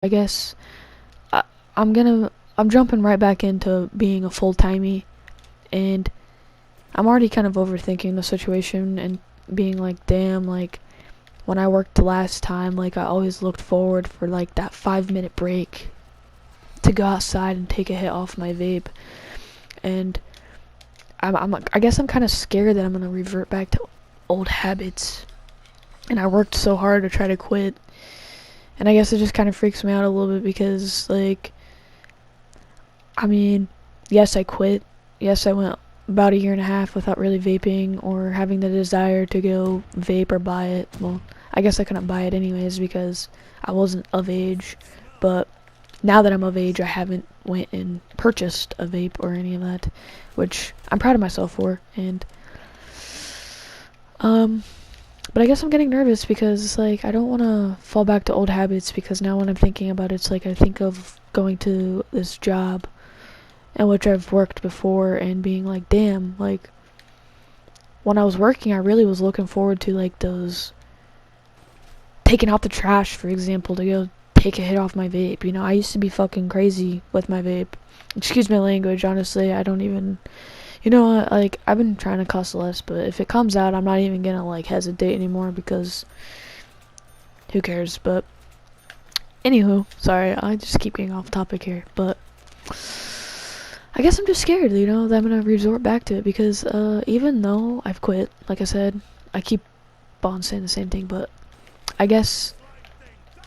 I guess I, I'm jumping right back into being a full-timey, and I'm already kind of overthinking the situation and being like, damn, like when I worked the last time, like I always looked forward for like that 5 minute break to go outside and take a hit off my vape, and I guess I'm kind of scared that I'm gonna revert back to old habits, and I worked so hard to try to quit, and I guess it just kind of freaks me out a little bit because like I mean, yes, I quit. Yes, I went about a year and a half without really vaping or having the desire to go vape or buy it. Well, I guess I couldn't buy it anyways because I wasn't of age. But now that I'm of age, I haven't went and purchased a vape or any of that, which I'm proud of myself for. And um, but I guess I'm getting nervous because like I don't want to fall back to old habits because now when I'm thinking about it, it's like I think of going to this job in which I've worked before and being like, damn, like when I was working, I really was looking forward to like those taking out the trash, for example, to go take a hit off my vape. You know, I used to be fucking crazy with my vape. Excuse my language, honestly. I don't even, you know what, like I've been trying to cuss less, but if it comes out, I'm not even gonna like hesitate anymore because who cares? But anywho, sorry, I just keep getting off topic here, but I guess I'm just scared, you know, that I'm gonna resort back to it because even though I've quit, like I said, I keep on saying the same thing, but I guess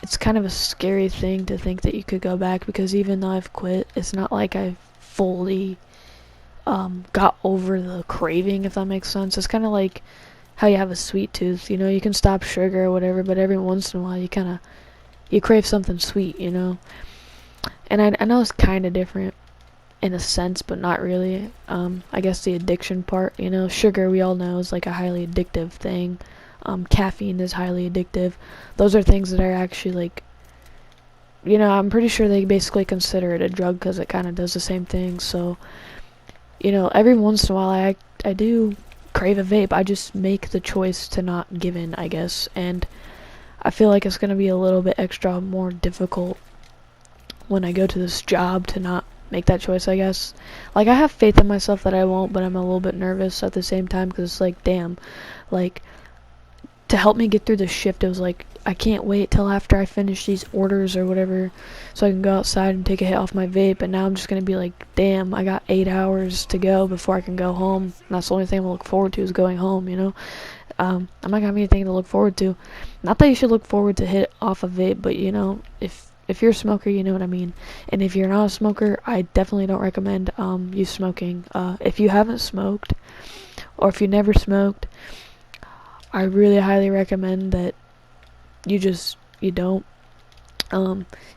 it's kind of a scary thing to think that you could go back because even though I've quit, it's not like I've fully got over the craving, if that makes sense. It's kind of like how you have a sweet tooth, you know, you can stop sugar or whatever, but every once in a while you crave something sweet, you know. And I know it's kind of different in a sense, but not really. I guess the addiction part, you know, sugar we all know is like a highly addictive thing. Caffeine is highly addictive. Those are things that are actually like, you know, I'm pretty sure they basically consider it a drug because it kind of does the same thing. So, you know, every once in a while I do crave a vape. I just make the choice to not give in, I guess. And I feel like it's gonna be a little bit extra more difficult when I go to this job to not make that choice, I guess. Like, I have faith in myself that I won't, but I'm a little bit nervous at the same time because it's like, damn, like, to help me get through the shift, it was like, I can't wait till after I finish these orders or whatever so I can go outside and take a hit off my vape, and now I'm just gonna be like, damn, I got 8 hours to go before I can go home, and that's the only thing I'm look forward to is going home, you know? I'm not gonna have anything to look forward to. Not that you should look forward to hit off a vape, but you know, if you're a smoker, you know what I mean. And if you're not a smoker, I definitely don't recommend you smoking. If you haven't smoked, or if you never smoked, I really highly recommend that you don't.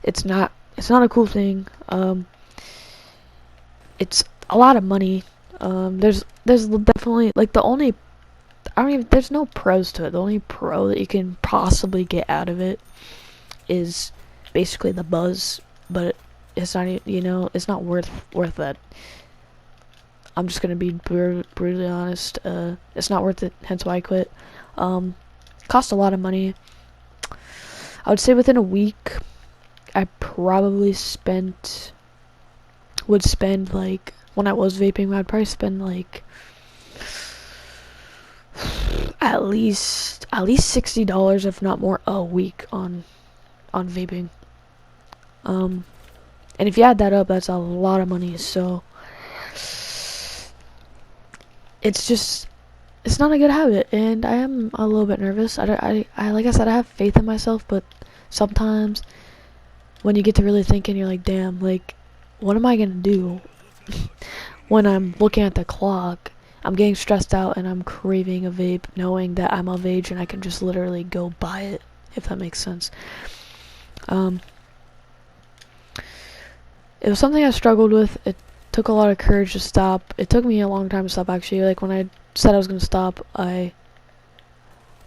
It's not a cool thing. It's a lot of money. There's definitely like the only I don't even there's no pros to it. The only pro that you can possibly get out of it is basically the buzz, but it's not you know it's not worth that. I'm just gonna be brutally honest. It's not worth it. Hence why I quit. Cost a lot of money. I would say within a week, I probably would spend like when I was vaping, I'd probably spend like at least $60, if not more, a week on vaping. And if you add that up, that's a lot of money. So it's not a good habit, and I am a little bit nervous. I like I said, I have faith in myself, but sometimes when you get to really thinking, you're like, damn, like, what am I gonna do when I'm looking at the clock? I'm getting stressed out and I'm craving a vape, knowing that I'm of age and I can just literally go buy it, if that makes sense. It was something I struggled with. It took a lot of courage to stop. It took me a long time to stop, actually. Like, when I said I was gonna stop, I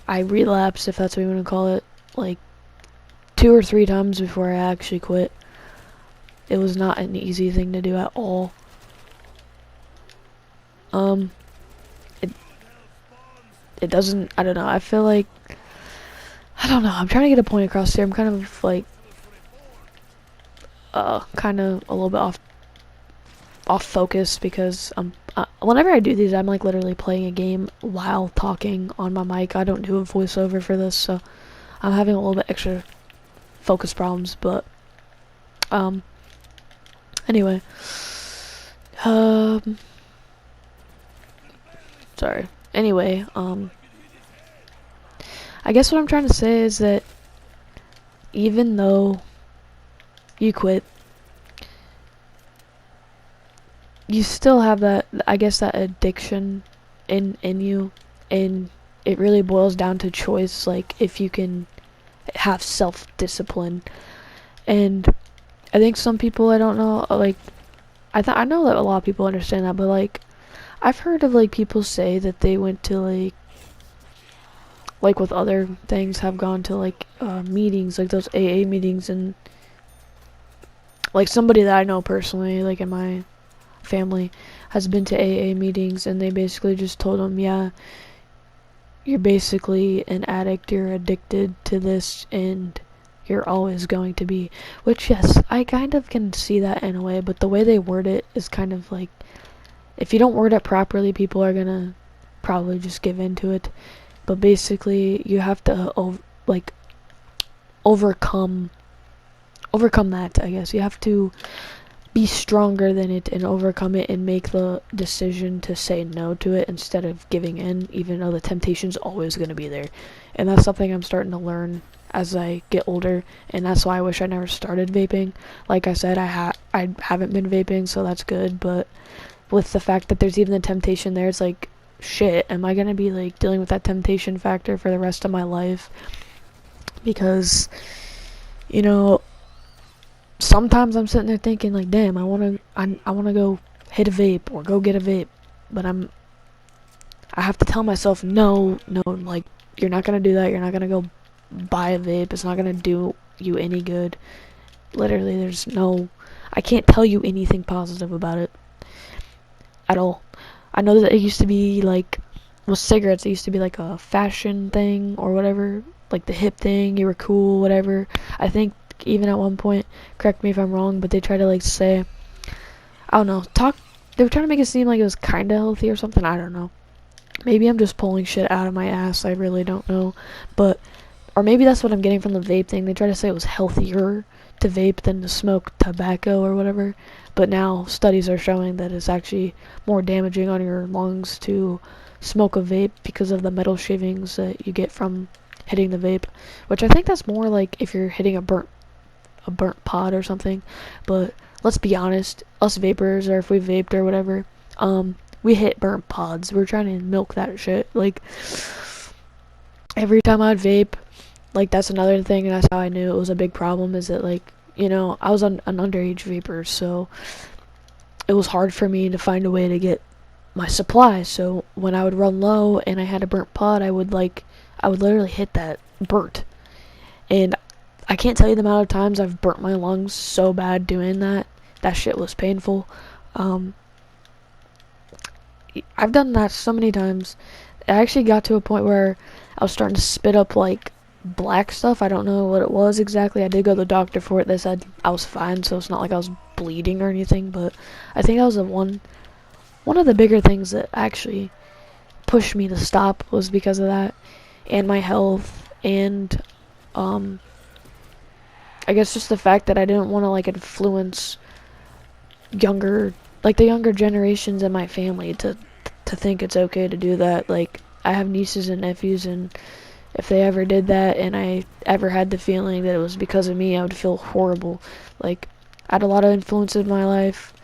relapsed, if that's what you want to call it, like 2 or 3 times before I actually quit. It was not an easy thing to do at all. It it doesn't. I don't know. I feel like I don't know. I'm trying to get a point across here. I'm kind of like kind of a little bit off focus because whenever I do these, I'm like literally playing a game while talking on my mic. I don't do a voiceover for this, so I'm having a little bit extra focus problems. But anyway, sorry. Anyway, I guess what I'm trying to say is that even though you quit, you still have that, I guess, that addiction in you, and it really boils down to choice, like if you can have self-discipline. And I think some people, I don't know, like I know that a lot of people understand that, but like I've heard of like people say that they went to like with other things, have gone to like meetings, like those AA meetings, and like somebody that I know personally, like in my family, has been to AA meetings, and they basically just told them, yeah, you're basically an addict, you're addicted to this, and you're always going to be. Which, yes, I kind of can see that in a way, but the way they word it is kind of like, if you don't word it properly, people are gonna probably just give into it. But basically, you have to overcome that, I guess. You have to be stronger than it and overcome it and make the decision to say no to it instead of giving in, even though the temptation's always going to be there. And that's something I'm starting to learn as I get older, and that's why I wish I never started vaping. Like I said, I haven't been vaping, so that's good, but with the fact that there's even the temptation there, it's like, shit, am I going to be like dealing with that temptation factor for the rest of my life? Because, you know, sometimes I'm sitting there thinking like, damn, I want to go hit a vape or go get a vape, but I have to tell myself, no, like, you're not going to do that. You're not going to go buy a vape. It's not going to do you any good. Literally, I can't tell you anything positive about it at all. I know that it used to be like, with cigarettes, it used to be like a fashion thing or whatever, like the hip thing, you were cool, whatever. I think even at one point, correct me if I'm wrong, but they try to like say, I don't know, they were trying to make it seem like it was kind of healthy or something. I don't know. Maybe I'm just pulling shit out of my ass. I really don't know. But, or maybe that's what I'm getting from the vape thing. They try to say it was healthier to vape than to smoke tobacco or whatever. But now studies are showing that it's actually more damaging on your lungs to smoke a vape because of the metal shavings that you get from hitting the vape. Which I think that's more like if you're hitting a burnt pod or something. But let's be honest, us vapors, or if we vaped or whatever, we hit burnt pods. We're trying to milk that shit. Like, every time I'd vape, like, that's another thing, and that's how I knew it was a big problem, is that, like, you know, I was an underage vapor, so it was hard for me to find a way to get my supply. So when I would run low and I had a burnt pod, I would literally hit that burnt. And I can't tell you the amount of times I've burnt my lungs so bad doing that. That shit was painful. I've done that so many times. I actually got to a point where I was starting to spit up like black stuff. I don't know what it was exactly. I did go to the doctor for it. They said I was fine, so it's not like I was bleeding or anything. But I think that was one of the bigger things that actually pushed me to stop, was because of that, and my health, and I guess just the fact that I didn't want to like influence the younger generations in my family to think it's okay to do that. Like, I have nieces and nephews, and if they ever did that and I ever had the feeling that it was because of me, I would feel horrible. Like, I had a lot of influence in my life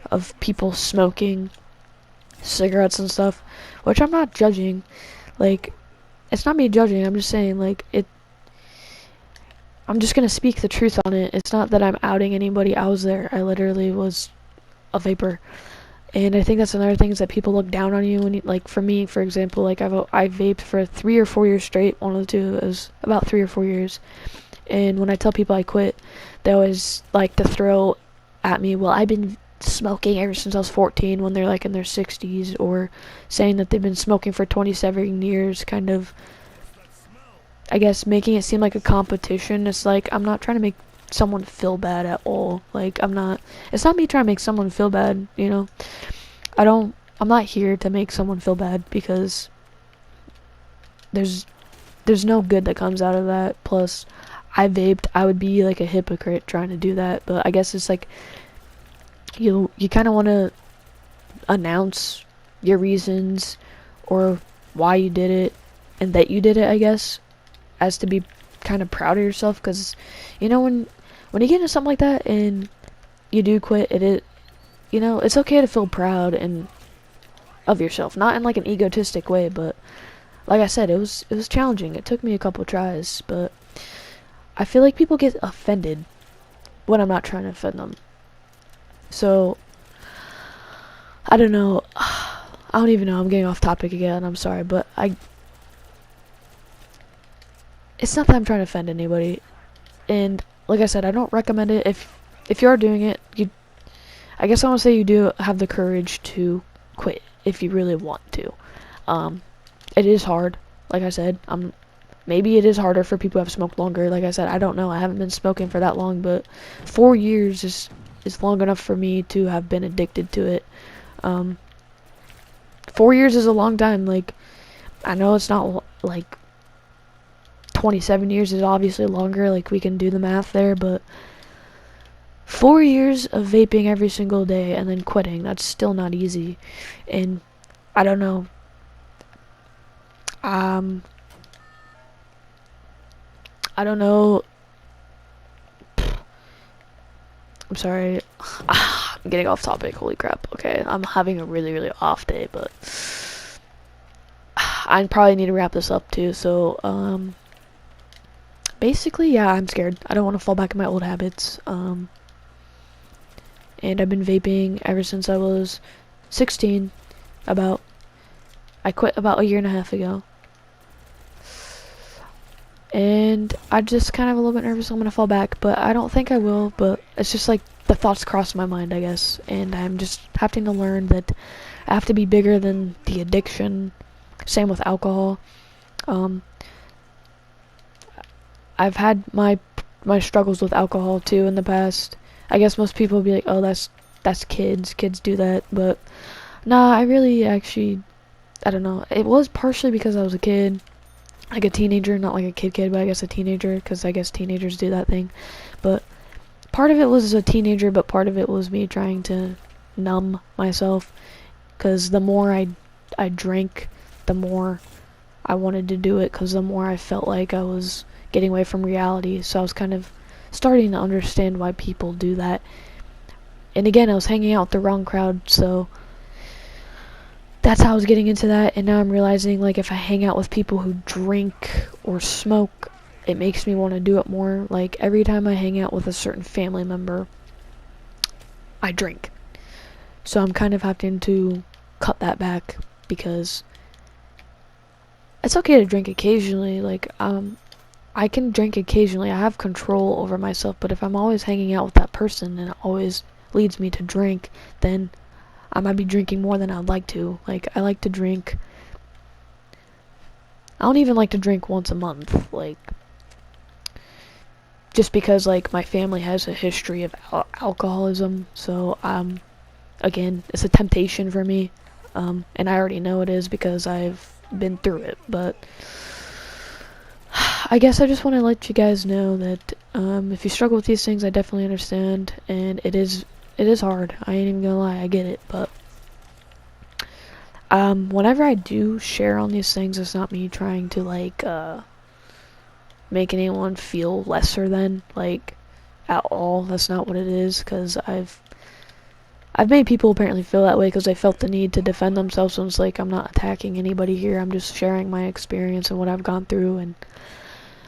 of people smoking cigarettes and stuff, which I'm not judging. Like, it's not me judging, I'm just saying, like, I'm just gonna speak the truth on it. It's not that I'm outing anybody. I was there. I literally was a vapor. And I think that's another thing, is that people look down on you when you, like, for me, for example, like, I vaped for 3 or 4 years straight. One of the two. It was about 3 or 4 years. And when I tell people I quit, they always like to throw at me, well, I've been smoking ever since I was 14, when they're like in their 60s, or saying that they've been smoking for 27 years, kind of, I guess, making it seem like a competition. It's like, I'm not trying to make someone feel bad at all. Like, it's not me trying to make someone feel bad, you know? I'm not here to make someone feel bad, because there's no good that comes out of that. Plus, I vaped. I would be like a hypocrite trying to do that, but I guess it's like you kind of want to announce your reasons or why you did it and that you did it, I guess, as to be kind of proud of yourself, because when you get into something like that and you do quit, it's okay to feel proud and of yourself, not in like an egotistic way, but like I said, it was challenging. It took me a couple tries, but I feel like people get offended when I'm not trying to offend them. So I don't know. I don't even know. I'm getting off topic again. I'm sorry, but it's not that I'm trying to offend anybody. And like I said, I don't recommend it. If you are doing it, I guess I want to say you do have the courage to quit if you really want to. It is hard. Like I said, maybe it is harder for people who have smoked longer. Like I said, I don't know. I haven't been smoking for that long, but 4 years is long enough for me to have been addicted to it. 4 years is a long time. Like, I know it's not like 27 years is obviously longer. Like, we can do the math there, but 4 years of vaping every single day and then quitting, that's still not easy. And I don't know. I don't know. I'm sorry. I'm getting off topic. Holy crap. Okay, I'm having a really, really off day, but I probably need to wrap this up too. So, basically, yeah, I'm scared. I don't want to fall back in my old habits. And I've been vaping ever since I was 16. I quit about a year and a half ago. And I just kind of a little bit nervous I'm gonna fall back, but I don't think I will. But it's just like the thoughts cross my mind, I guess, and I'm just having to learn that I have to be bigger than the addiction. Same with alcohol. I've had my struggles with alcohol too in the past. I guess most people would be like, "Oh, that's kids. Kids do that," but nah, I really actually, I don't know. It was partially because I was a kid. Like a teenager, not like a kid, but I guess a teenager, because I guess teenagers do that thing. But part of it was as a teenager, but part of it was me trying to numb myself, because the more I drank, the more I wanted to do it, because the more I felt like I was getting away from reality. So I was kind of starting to understand why people do that. And again, I was hanging out with the wrong crowd, so that's how I was getting into that. And now I'm realizing, like, if I hang out with people who drink or smoke, it makes me want to do it more. Like, every time I hang out with a certain family member, I drink. So I'm kind of having to cut that back, because it's okay to drink occasionally. Like, I can drink occasionally. I have control over myself, but if I'm always hanging out with that person and it always leads me to drink, then I might be drinking more than I'd like to. Like, I like to drink. I don't even like to drink once a month. Like, just because, like, my family has a history of alcoholism. So, again, it's a temptation for me. And I already know it is because I've been through it. But I guess I just want to let you guys know that if you struggle with these things, I definitely understand. And it is hard. I ain't even gonna lie, I get it, but whenever I do share on these things, it's not me trying to like make anyone feel lesser than, like, at all. That's not what it is, because I've made people apparently feel that way because they felt the need to defend themselves. So it's like, I'm not attacking anybody here. I'm just sharing my experience and what I've gone through, and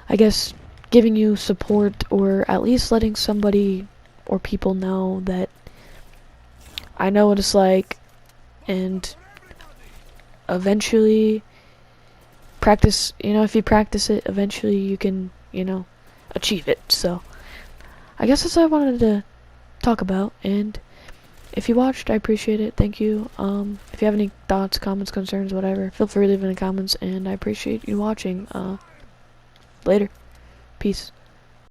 I guess giving you support, or at least letting somebody or people know that I know what it's like, and eventually practice, if you practice it, eventually you can, achieve it. So I guess that's what I wanted to talk about, and if you watched, I appreciate it. Thank you. If you have any thoughts, comments, concerns, whatever, feel free to leave in the comments, and I appreciate you watching. Later. Peace.